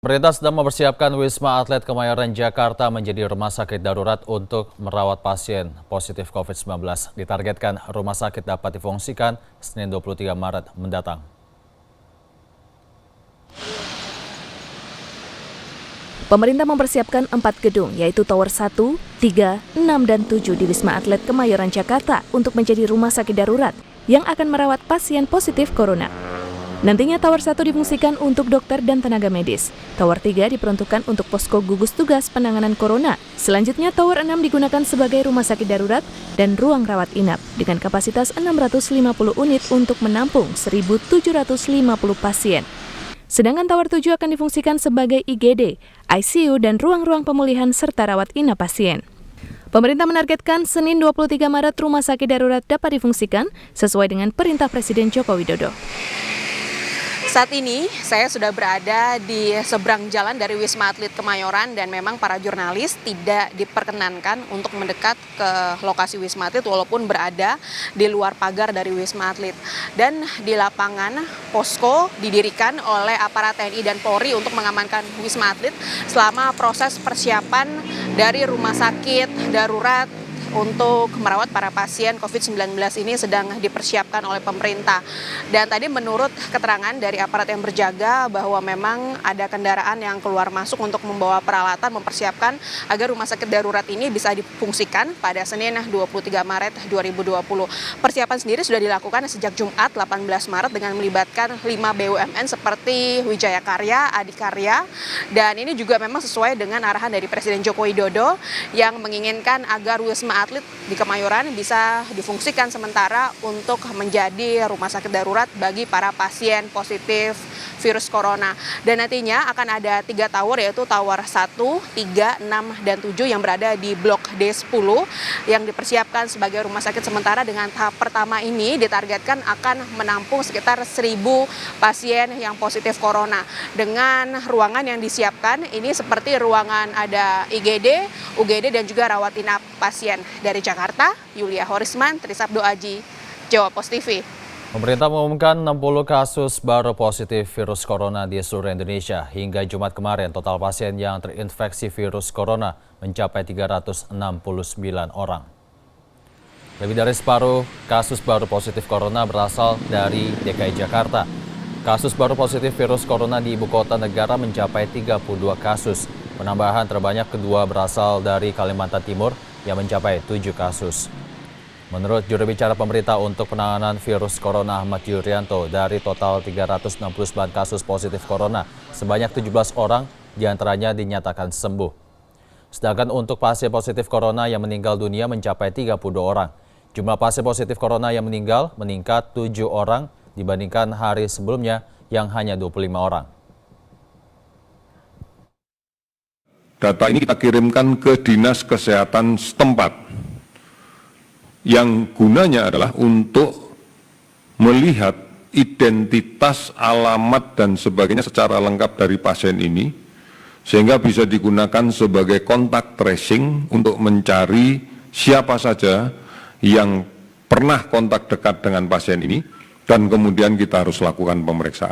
Pemerintah sedang mempersiapkan Wisma Atlet Kemayoran Jakarta menjadi rumah sakit darurat untuk merawat pasien positif COVID-19. Ditargetkan rumah sakit dapat difungsikan Senin 23 Maret mendatang. Pemerintah mempersiapkan 4 gedung, yaitu Tower 1, 3, 6, dan 7 di Wisma Atlet Kemayoran Jakarta untuk menjadi rumah sakit darurat yang akan merawat pasien positif corona. Nantinya Tower 1 difungsikan untuk dokter dan tenaga medis. Tower 3 diperuntukkan untuk posko gugus tugas penanganan corona. Selanjutnya Tower 6 digunakan sebagai rumah sakit darurat dan ruang rawat inap dengan kapasitas 650 unit untuk menampung 1.750 pasien. Sedangkan Tower 7 akan difungsikan sebagai IGD, ICU, dan ruang-ruang pemulihan serta rawat inap pasien. Pemerintah menargetkan Senin 23 Maret rumah sakit darurat dapat difungsikan sesuai dengan perintah Presiden Joko Widodo. Saat ini saya sudah berada di seberang jalan dari Wisma Atlet Kemayoran dan memang para jurnalis tidak diperkenankan untuk mendekat ke lokasi Wisma Atlet walaupun berada di luar pagar dari Wisma Atlet. Dan di lapangan posko didirikan oleh aparat TNI dan Polri untuk mengamankan Wisma Atlet selama proses persiapan dari rumah sakit darurat untuk merawat para pasien COVID-19 ini sedang dipersiapkan oleh pemerintah. Dan tadi menurut keterangan dari aparat yang berjaga bahwa memang ada kendaraan yang keluar masuk untuk membawa peralatan mempersiapkan agar rumah sakit darurat ini bisa difungsikan pada Senin 23 Maret 2020. Persiapan sendiri sudah dilakukan sejak Jumat 18 Maret dengan melibatkan 5 BUMN seperti Wijaya Karya, Adikarya, dan ini juga memang sesuai dengan arahan dari Presiden Joko Widodo yang menginginkan agar Wisma Atlet di Kemayoran bisa difungsikan sementara untuk menjadi rumah sakit darurat bagi para pasien positif virus corona. Dan nantinya akan ada 3 tower, yaitu Tower 1, 3, 6, dan 7 yang berada di Blok D10 yang dipersiapkan sebagai rumah sakit sementara. Dengan tahap pertama ini ditargetkan akan menampung sekitar 1.000 pasien yang positif corona. Dengan ruangan yang disiapkan ini seperti ruangan ada IGD, UGD, dan juga rawat inap pasien. Dari Jakarta, Yulia Horisman, Trisabdo Aji, Jawa Post TV. Pemerintah mengumumkan 60 kasus baru positif virus corona di seluruh Indonesia. Hingga Jumat kemarin, total pasien yang terinfeksi virus corona mencapai 369 orang. Lebih dari separuh kasus baru positif corona berasal dari DKI Jakarta. Kasus baru positif virus corona di ibu kota negara mencapai 32 kasus. Penambahan terbanyak kedua berasal dari Kalimantan Timur yang mencapai 7 kasus. Menurut juru bicara pemerintah untuk penanganan virus corona Ahmad Yuryanto, dari total 369 kasus positif corona, sebanyak 17 orang diantaranya dinyatakan sembuh. Sedangkan untuk pasien positif corona yang meninggal dunia mencapai 32 orang. Jumlah pasien positif corona yang meninggal meningkat 7 orang dibandingkan hari sebelumnya yang hanya 25 orang. Data ini kita kirimkan ke Dinas Kesehatan setempat, yang gunanya adalah untuk melihat identitas, alamat, dan sebagainya secara lengkap dari pasien ini, sehingga bisa digunakan sebagai kontak tracing untuk mencari siapa saja yang pernah kontak dekat dengan pasien ini, dan kemudian kita harus lakukan pemeriksaan.